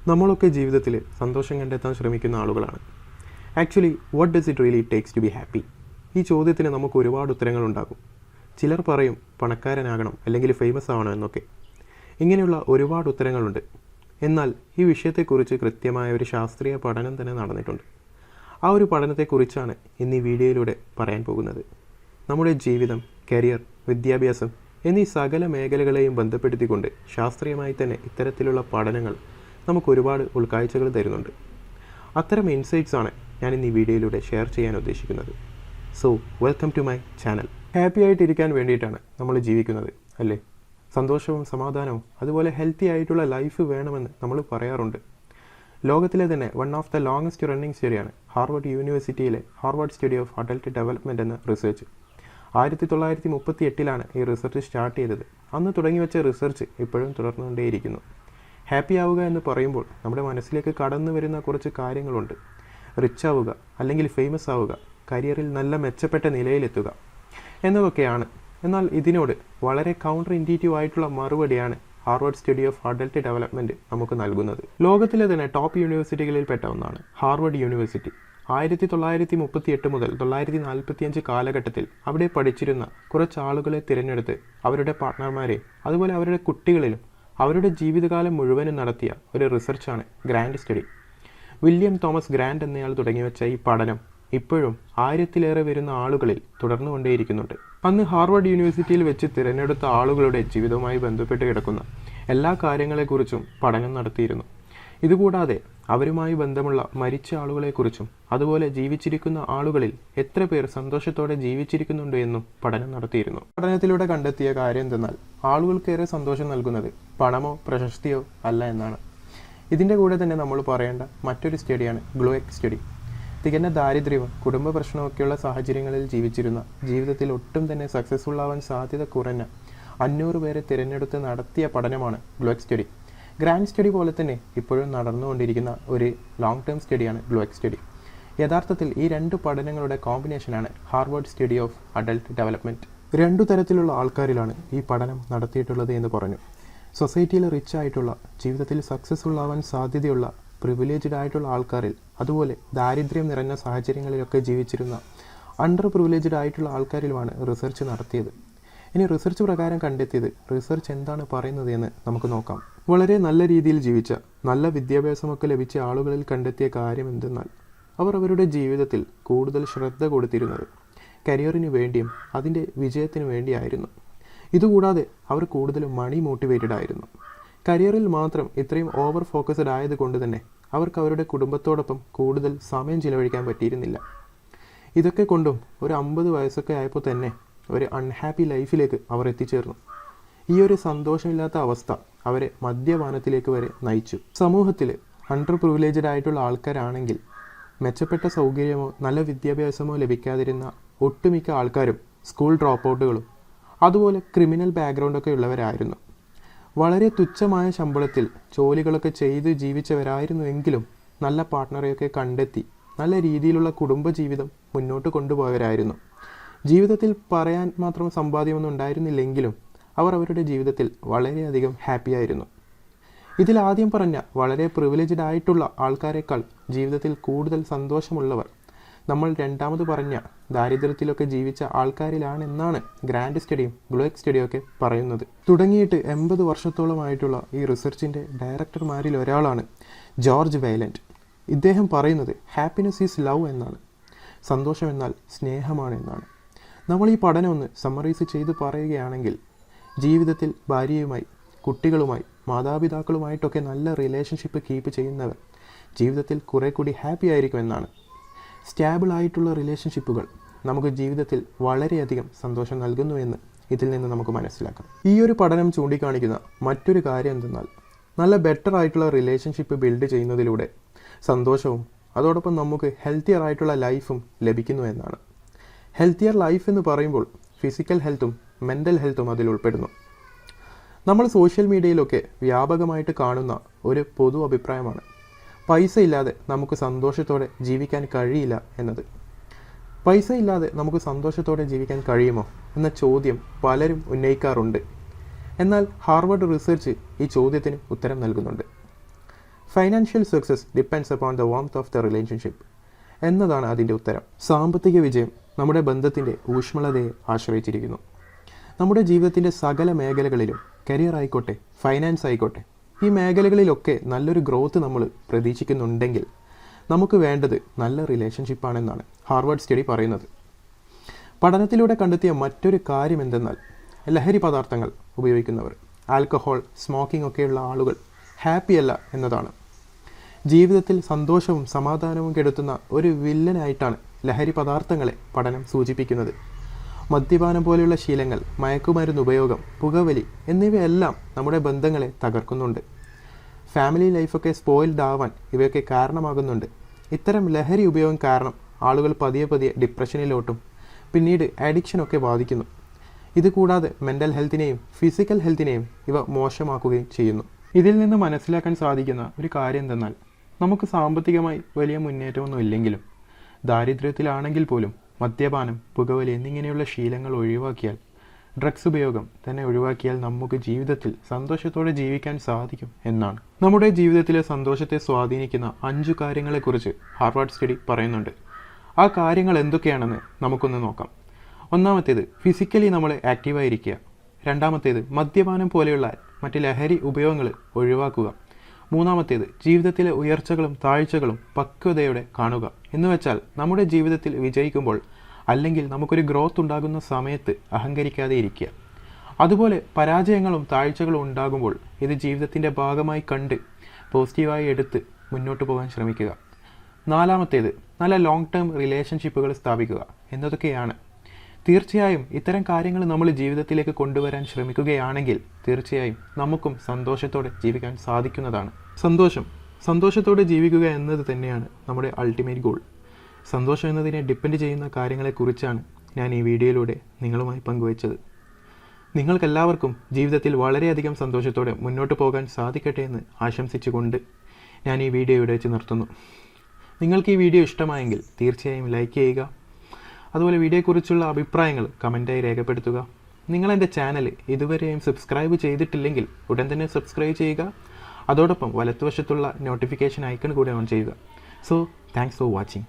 നമ്മളൊക്കെ ജീവിതത്തിൽ സന്തോഷം കണ്ടെത്താൻ ശ്രമിക്കുന്ന ആളുകളാണ്. Actually what does it really takes to be happy? ഈ ചോദ്യത്തിന് നമുക്ക് ഒരുപാട് ഉത്തരങ്ങളുണ്ടാകും. ചിലർ പറയും പണക്കാരനാകണം അല്ലെങ്കിൽ ഫേമസ് ആവണം എന്നൊക്കെ. ഇങ്ങനെയുള്ള ഒരുപാട് ഉത്തരങ്ങളുണ്ട്. എന്നാൽ ഈ വിഷയത്തെക്കുറിച്ച് കൃത്യമായ ഒരു ശാസ്ത്രീയ പഠനം തന്നെ നടന്നിട്ടുണ്ട്. ആ ഒരു പഠനത്തെക്കുറിച്ചാണ് ഇന്ന് ഈ വീഡിയോയിലൂടെ പറയാൻ പോകുന്നത്. നമ്മുടെ ജീവിതം, കരിയർ, വിദ്യാഭ്യാസം എന്നീ സകല മേഖലകളെയും ബന്ധപ്പെടുത്തിക്കൊണ്ട് ശാസ്ത്രീയമായി തന്നെ ഇത്തരത്തിലുള്ള പഠനങ്ങൾ നമുക്ക് ഒരുപാട് ഉൾക്കാഴ്ചകൾ തരുന്നുണ്ട്. അത്തരം ഇൻസൈറ്റ്സ് ആണ് ഞാൻ ഇന്ന് ഈ വീഡിയോയിലൂടെ ഷെയർ ചെയ്യാൻ ഉദ്ദേശിക്കുന്നത്. So welcome to my channel. Happy ആയിട്ടിരിക്കാൻ വേണ്ടിയിട്ടാണ് നമ്മൾ ജീവിക്കുന്നത്, അല്ലേ? സന്തോഷവും സമാധാനവും അതുപോലെ ഹെൽത്തി ആയിട്ടുള്ള ലൈഫ് വേണമെന്ന് നമ്മൾ പറയാറുണ്ട്. ലോകത്തിലെ തന്നെ one of the longest running സ്റ്റഡിയാണ് ഹാർവർഡ് യൂണിവേഴ്സിറ്റിയിലെ Harvard study of adult development എന്ന റിസർച്ച്. 1938 ഈ റിസർച്ച് സ്റ്റാർട്ട് ചെയ്തത്. അന്ന് തുടങ്ങി വെച്ച റിസർച്ച് ഇപ്പോഴും തുടർന്നുകൊണ്ടേയിരിക്കുന്നു. ഹാപ്പി ആവുക എന്ന് പറയുമ്പോൾ നമ്മുടെ മനസ്സിലേക്ക് കടന്നു വരുന്ന കുറച്ച് കാര്യങ്ങളുണ്ട്. റിച്ച് ആവുക, അല്ലെങ്കിൽ ഫേമസ് ആവുക, കരിയറിൽ നല്ല മെച്ചപ്പെട്ട നിലയിലെത്തുക എന്നതൊക്കെയാണ്. എന്നാൽ ഇതിനോട് വളരെ കൗണ്ടർ ഇൻഡ്യൂറ്റീവ് ആയിട്ടുള്ള മറുപടിയാണ് Harvard study of adult development നമുക്ക് നൽകുന്നത്. ലോകത്തിലെ തന്നെ ടോപ്പ് യൂണിവേഴ്സിറ്റികളിൽ പെട്ട ഒന്നാണ് ഹാർവർഡ് യൂണിവേഴ്സിറ്റി. 1938 മുതൽ 1945 കാലഘട്ടത്തിൽ അവിടെ പഠിച്ചിരുന്ന കുറച്ച് ആളുകളെ തിരഞ്ഞെടുത്ത് അവരുടെ പാർട്ട്ണർമാരെ അതുപോലെ അവരുടെ കുട്ടികളിലും അവരുടെ ജീവിതകാലം മുഴുവനും നടത്തിയ ഒരു റിസർച്ചാണ് Grant study. William Thomas Grant എന്നയാൾ തുടങ്ങിവെച്ച ഈ പഠനം ഇപ്പോഴും 1000-ലേറെ വരുന്ന ആളുകളിൽ തുടർന്നുകൊണ്ടേയിരിക്കുന്നുണ്ട്. അന്ന് ഹാർവർഡ് യൂണിവേഴ്സിറ്റിയിൽ വെച്ച് തിരഞ്ഞെടുത്ത ആളുകളുടെ ജീവിതവുമായി ബന്ധപ്പെട്ട് കിടക്കുന്ന എല്ലാ കാര്യങ്ങളെക്കുറിച്ചും പഠനം നടത്തിയിരുന്നു. ഇതുകൂടാതെ അവരുമായി ബന്ധമുള്ള മരിച്ച ആളുകളെക്കുറിച്ചും അതുപോലെ ജീവിച്ചിരിക്കുന്ന ആളുകളിൽ എത്ര പേർ സന്തോഷത്തോടെ ജീവിച്ചിരിക്കുന്നുണ്ട് എന്നും പഠനം നടത്തിയിരുന്നു. പഠനത്തിലൂടെ കണ്ടെത്തിയ കാര്യം എന്തെന്നാൽ ആളുകൾക്കേറെ സന്തോഷം നൽകുന്നത് പണമോ പ്രശസ്തിയോ അല്ല എന്നാണ്. ഇതിൻ്റെ കൂടെ തന്നെ നമ്മൾ പറയേണ്ട മറ്റൊരു സ്റ്റഡിയാണ് ഗ്ലോഎക് സ്റ്റഡി. തികഞ്ഞ ദാരിദ്ര്യവും കുടുംബ പ്രശ്നമൊക്കെയുള്ള സാഹചര്യങ്ങളിൽ ജീവിച്ചിരുന്ന, ജീവിതത്തിൽ ഒട്ടും തന്നെ സക്സസ്ഫുൾ ആവാൻ സാധ്യത കുറഞ്ഞ 500 പേരെ തിരഞ്ഞെടുത്ത് നടത്തിയ പഠനമാണ് ഗ്ലോഎക് സ്റ്റഡി. ഗ്രാൻഡ് സ്റ്റഡി പോലെ തന്നെ ഇപ്പോഴും നടന്നുകൊണ്ടിരിക്കുന്ന ഒരു ലോങ് ടേം സ്റ്റഡിയാണ് ഗ്ലോഎക് സ്റ്റഡി. യഥാർത്ഥത്തിൽ ഈ രണ്ട് പഠനങ്ങളുടെ കോമ്പിനേഷനാണ് Harvard study of adult development. രണ്ടു തരത്തിലുള്ള ആൾക്കാരിലാണ് ഈ പഠനം നടത്തിയിട്ടുള്ളത് എന്ന് പറഞ്ഞു. സൊസൈറ്റിയിൽ റിച്ച് ആയിട്ടുള്ള, ജീവിതത്തിൽ സക്സസ്ഫുൾ ആവാൻ സാധ്യതയുള്ള, പ്രിവിലേജ്ഡ് ആയിട്ടുള്ള ആൾക്കാരിൽ, അതുപോലെ ദാരിദ്ര്യം നിറഞ്ഞ സാഹചര്യങ്ങളിലൊക്കെ ജീവിച്ചിരുന്ന അണ്ടർ പ്രിവിലേജ്ഡ് ആയിട്ടുള്ള ആൾക്കാരിലുമാണ് റിസർച്ച് നടത്തിയത്. ഇനി റിസർച്ച് പ്രകാരം കണ്ടെത്തിയത് റിസർച്ച് എന്താണ് പറയുന്നത് എന്ന് നമുക്ക് നോക്കാം. വളരെ നല്ല രീതിയിൽ ജീവിച്ച, നല്ല വിദ്യാഭ്യാസമൊക്കെ ലഭിച്ച ആളുകളിൽ കണ്ടെത്തിയ കാര്യം എന്തെന്നാൽ അവർ അവരുടെ ജീവിതത്തിൽ കൂടുതൽ ശ്രദ്ധ കൊടുത്തിരുന്നത് കരിയറിന് വേണ്ടിയും അതിൻ്റെ വിജയത്തിന് വേണ്ടിയായിരുന്നു. ഇതുകൂടാതെ അവർ കൂടുതൽ മണി മോട്ടിവേറ്റഡ് ആയിരുന്നു. കരിയറിൽ മാത്രം ഇത്രയും ഓവർ ഫോക്കസ്ഡ് ആയതുകൊണ്ട് തന്നെ അവർക്ക് അവരുടെ കുടുംബത്തോടൊപ്പം കൂടുതൽ സമയം ചിലവഴിക്കാൻ പറ്റിയിരുന്നില്ല. ഇതൊക്കെ കൊണ്ടും ഒരു 50 വയസ്സൊക്കെ ആയപ്പോൾ തന്നെ ഒരു അൺഹാപ്പി ലൈഫിലേക്ക് അവർ എത്തിച്ചേർന്നു. ഈ ഒരു സന്തോഷമില്ലാത്ത അവസ്ഥ അവരെ മദ്യപാനത്തിലേക്ക് വരെ നയിച്ചു. സമൂഹത്തിൽ അണ്ടർ പ്രിവിലേജ്ഡ് ആയിട്ടുള്ള ആൾക്കാരാണെങ്കിൽ മെച്ചപ്പെട്ട സൗകര്യമോ നല്ല വിദ്യാഭ്യാസമോ ലഭിക്കാതിരുന്ന ഒട്ടുമിക്ക ആൾക്കാരും സ്കൂൾ ഡ്രോപ്പ് ഔട്ടുകളും അതുപോലെ ക്രിമിനൽ ബാക്ക്ഗ്രൗണ്ടൊക്കെ ഉള്ളവരായിരുന്നു. വളരെ തുച്ഛമായ ശമ്പളത്തിൽ ജോലികളൊക്കെ ചെയ്ത് ജീവിച്ചവരായിരുന്നുവെങ്കിലും നല്ല പാർട്ട്ണറെയൊക്കെ കണ്ടെത്തി നല്ല രീതിയിലുള്ള കുടുംബജീവിതം മുന്നോട്ട് കൊണ്ടുപോയവരായിരുന്നു. ജീവിതത്തിൽ പറയാൻ മാത്രം സമ്പാദ്യമൊന്നും ഉണ്ടായിരുന്നില്ലെങ്കിലും അവർ അവരുടെ ജീവിതത്തിൽ വളരെയധികം ഹാപ്പിയായിരുന്നു. ഇതിൽ ആദ്യം പറഞ്ഞ വളരെ പ്രിവിലേജ്ഡ് ആയിട്ടുള്ള ആൾക്കാരെക്കാൾ ജീവിതത്തിൽ കൂടുതൽ സന്തോഷമുള്ളവർ നമ്മൾ രണ്ടാമത് പറഞ്ഞ ദാരിദ്ര്യത്തിലൊക്കെ ജീവിച്ച ആൾക്കാരിലാണെന്നാണ് ഗ്രാൻഡ് സ്റ്റഡിയും ഗ്ലോഎക് സ്റ്റഡിയൊക്കെ പറയുന്നത്. തുടങ്ങിയിട്ട് 80 വർഷത്തോളമായിട്ടുള്ള ഈ റിസർച്ചിൻ്റെ ഡയറക്ടർമാരിൽ ഒരാളാണ് ജോർജ് വൈലൻറ്റ്. ഇദ്ദേഹം പറയുന്നത് ഹാപ്പിനെസ് ഈസ് ലവ് എന്നാണ്, സന്തോഷം എന്നാൽ സ്നേഹമാണ് എന്നാണ്. നമ്മൾ ഈ പഠനം ഒന്ന് സമ്മറൈസ് ചെയ്ത് പറയുകയാണെങ്കിൽ ജീവിതത്തിൽ ഭാര്യയുമായി, കുട്ടികളുമായി, മാതാപിതാക്കളുമായിട്ടൊക്കെ നല്ല റിലേഷൻഷിപ്പ് കീപ്പ് ചെയ്യുന്നവർ ജീവിതത്തിൽ കുറേ കൂടി ഹാപ്പി ആയിരിക്കും എന്നാണ്. സ്റ്റാബിൾ ആയിട്ടുള്ള റിലേഷൻഷിപ്പുകൾ നമുക്ക് ജീവിതത്തിൽ വളരെയധികം സന്തോഷം നൽകുന്നു എന്ന് ഇതിൽ നിന്ന് നമുക്ക് മനസ്സിലാക്കാം. ഈ ഒരു പഠനം ചൂണ്ടിക്കാണിക്കുന്ന മറ്റൊരു കാര്യം എന്തെന്നാൽ നല്ല ബെറ്റർ ആയിട്ടുള്ള റിലേഷൻഷിപ്പ് ബിൽഡ് ചെയ്യുന്നതിലൂടെ സന്തോഷവും അതോടൊപ്പം നമുക്ക് ഹെൽത്തിയർ ആയിട്ടുള്ള ലൈഫും ലഭിക്കുന്നു എന്നാണ്. ഹെൽത്തിയർ ലൈഫ് എന്ന് പറയുമ്പോൾ ഫിസിക്കൽ ഹെൽത്തും മെൻ്റൽ ഹെൽത്തും അതിൽ ഉൾപ്പെടുന്നു. നമ്മൾ സോഷ്യൽ മീഡിയയിലൊക്കെ വ്യാപകമായിട്ട് കാണുന്ന ഒരു പൊതു അഭിപ്രായമാണ് പൈസ ഇല്ലാതെ നമുക്ക് സന്തോഷത്തോടെ ജീവിക്കാൻ കഴിയില്ല എന്നത്. പൈസ ഇല്ലാതെ നമുക്ക് സന്തോഷത്തോടെ ജീവിക്കാൻ കഴിയുമോ എന്ന ചോദ്യം പലരും ഉന്നയിക്കാറുണ്ട്. എന്നാൽ ഹാർവർഡ് റിസർച്ച് ഈ ചോദ്യത്തിന് ഉത്തരം നൽകുന്നുണ്ട്. Financial success depends upon the warmth of the relationship എന്നതാണ് അതിൻ്റെ ഉത്തരം. സാമ്പത്തിക വിജയം നമ്മുടെ ബന്ധത്തിൻ്റെ ഊഷ്മളതയെ ആശ്രയിച്ചിരിക്കുന്നു. നമ്മുടെ ജീവിതത്തിൻ്റെ സകല മേഖലകളിലും, കരിയർ ആയിക്കോട്ടെ, ഫൈനാൻസ് ആയിക്കോട്ടെ, ഈ മേഖലകളിലൊക്കെ നല്ലൊരു ഗ്രോത്ത് നമ്മൾ പ്രതീക്ഷിക്കുന്നുണ്ടെങ്കിൽ നമുക്ക് വേണ്ടത് നല്ല റിലേഷൻഷിപ്പാണെന്നാണ് ഹാർവാർഡ് സ്റ്റഡി പറയുന്നത്. പഠനത്തിലൂടെ കണ്ടെത്തിയ മറ്റൊരു കാര്യം എന്തെന്നാൽ ലഹരി പദാർത്ഥങ്ങൾ ഉപയോഗിക്കുന്നവർ, ആൽക്കഹോൾ, സ്മോക്കിംഗ് ഒക്കെയുള്ള ആളുകൾ ഹാപ്പിയല്ല എന്നതാണ്. ജീവിതത്തിൽ സന്തോഷവും സമാധാനവും കെടുത്തുന്ന ഒരു വില്ലനായിട്ടാണ് ലഹരി പദാർത്ഥങ്ങളെ പഠനം സൂചിപ്പിക്കുന്നത്. മദ്യപാനം പോലെയുള്ള ശീലങ്ങൾ, മയക്കുമരുന്ന് ഉപയോഗം, പുകവലി എന്നിവയെല്ലാം നമ്മുടെ ബന്ധങ്ങളെ തകർക്കുന്നുണ്ട്. ഫാമിലി ലൈഫൊക്കെ സ്പോയിൽഡ് ആവാൻ ഇവയൊക്കെ കാരണമാകുന്നുണ്ട്. ഇത്തരം ലഹരി ഉപയോഗം കാരണം ആളുകൾ പതിയെ പതിയെ ഡിപ്രഷനിലോട്ടും പിന്നീട് അഡിക്ഷനൊക്കെ ബാധിക്കുന്നു. ഇതുകൂടാതെ മെൻ്റൽ ഹെൽത്തിനെയും ഫിസിക്കൽ ഹെൽത്തിനെയും ഇവ മോശമാക്കുകയും ചെയ്യുന്നു. ഇതിൽ നിന്ന് മനസ്സിലാക്കാൻ സാധിക്കുന്ന ഒരു കാര്യം എന്തെന്നാൽ നമുക്ക് സാമ്പത്തികമായി വലിയ മുന്നേറ്റമൊന്നും ഇല്ലെങ്കിലും ദാരിദ്ര്യത്തിലാണെങ്കിൽ പോലും മദ്യപാനം, പുകവലി എന്നിങ്ങനെയുള്ള ശീലങ്ങൾ ഒഴിവാക്കിയാൽ, ഡ്രഗ്സ് ഉപയോഗം തന്നെ ഒഴിവാക്കിയാൽ നമുക്ക് ജീവിതത്തിൽ സന്തോഷത്തോടെ ജീവിക്കാൻ സാധിക്കും എന്നാണ്. നമ്മുടെ ജീവിതത്തിലെ സന്തോഷത്തെ സ്വാധീനിക്കുന്ന 5 കാര്യങ്ങളെക്കുറിച്ച് ഹാർവാർഡ് സ്റ്റഡി പറയുന്നുണ്ട്. ആ കാര്യങ്ങൾ എന്തൊക്കെയാണെന്ന് നമുക്കൊന്ന് നോക്കാം. ഒന്നാമത്തേത്, ഫിസിക്കലി നമ്മൾ ആക്റ്റീവായിരിക്കുക. രണ്ടാമത്തേത്, മദ്യപാനം പോലെയുള്ള മറ്റ് ലഹരി ഉപയോഗങ്ങൾ ഒഴിവാക്കുക. മൂന്നാമത്തേത്, ജീവിതത്തിലെ ഉയർച്ചകളും താഴ്ചകളും പക്വതയോടെ കാണുക. എന്നുവെച്ചാൽ നമ്മുടെ ജീവിതത്തിൽ വിജയിക്കുമ്പോൾ അല്ലെങ്കിൽ നമുക്കൊരു ഗ്രോത്ത് ഉണ്ടാകുന്ന സമയത്ത് അഹങ്കരിക്കാതെ ഇരിക്കുക. അതുപോലെ പരാജയങ്ങളും താഴ്ചകളും ഉണ്ടാകുമ്പോൾ ഇത് ജീവിതത്തിൻ്റെ ഭാഗമായി കണ്ട് പോസിറ്റീവായി എടുത്ത് മുന്നോട്ട് പോകാൻ ശ്രമിക്കുക. നാലാമത്തേത്, നല്ല ലോങ് ടേം റിലേഷൻഷിപ്പുകൾ സ്ഥാപിക്കുക എന്നതൊക്കെയാണ്. തീർച്ചയായും ഇത്തരം കാര്യങ്ങൾ നമ്മൾ ജീവിതത്തിലേക്ക് കൊണ്ടുവരാൻ ശ്രമിക്കുകയാണെങ്കിൽ തീർച്ചയായും നമുക്കും സന്തോഷത്തോടെ ജീവിക്കാൻ സാധിക്കുന്നതാണ്. സന്തോഷത്തോടെ ജീവിക്കുക എന്നത് തന്നെയാണ് നമ്മുടെ അൾട്ടിമേറ്റ് ഗോൾ. സന്തോഷം എന്നതിനെ ഡിപ്പെൻഡ് ചെയ്യുന്ന കാര്യങ്ങളെക്കുറിച്ചാണ് ഞാൻ ഈ വീഡിയോയിലൂടെ നിങ്ങളുമായി പങ്കുവച്ചത്. നിങ്ങൾക്കെല്ലാവർക്കും ജീവിതത്തിൽ വളരെയധികം സന്തോഷത്തോടെ മുന്നോട്ട് പോകാൻ സാധിക്കട്ടെ എന്ന് ആശംസിച്ചുകൊണ്ട് ഞാൻ ഈ വീഡിയോ ഇവിടെ വെച്ച് നിർത്തുന്നു. നിങ്ങൾക്ക് ഈ വീഡിയോ ഇഷ്ടമായെങ്കിൽ തീർച്ചയായും ലൈക്ക് ചെയ്യുക. അതുപോലെ വീഡിയോയെക്കുറിച്ചുള്ള അഭിപ്രായങ്ങൾ കമൻറ്റായി രേഖപ്പെടുത്തുക. നിങ്ങളെൻ്റെ ചാനൽ ഇതുവരെയും സബ്സ്ക്രൈബ് ചെയ്തിട്ടില്ലെങ്കിൽ ഉടൻ തന്നെ സബ്സ്ക്രൈബ് ചെയ്യുക. അതോടൊപ്പം വലത്തുവശത്തുള്ള നോട്ടിഫിക്കേഷൻ ഐക്കൺ കൂടെ ഓൺ ചെയ്യുക. So thanks for watching.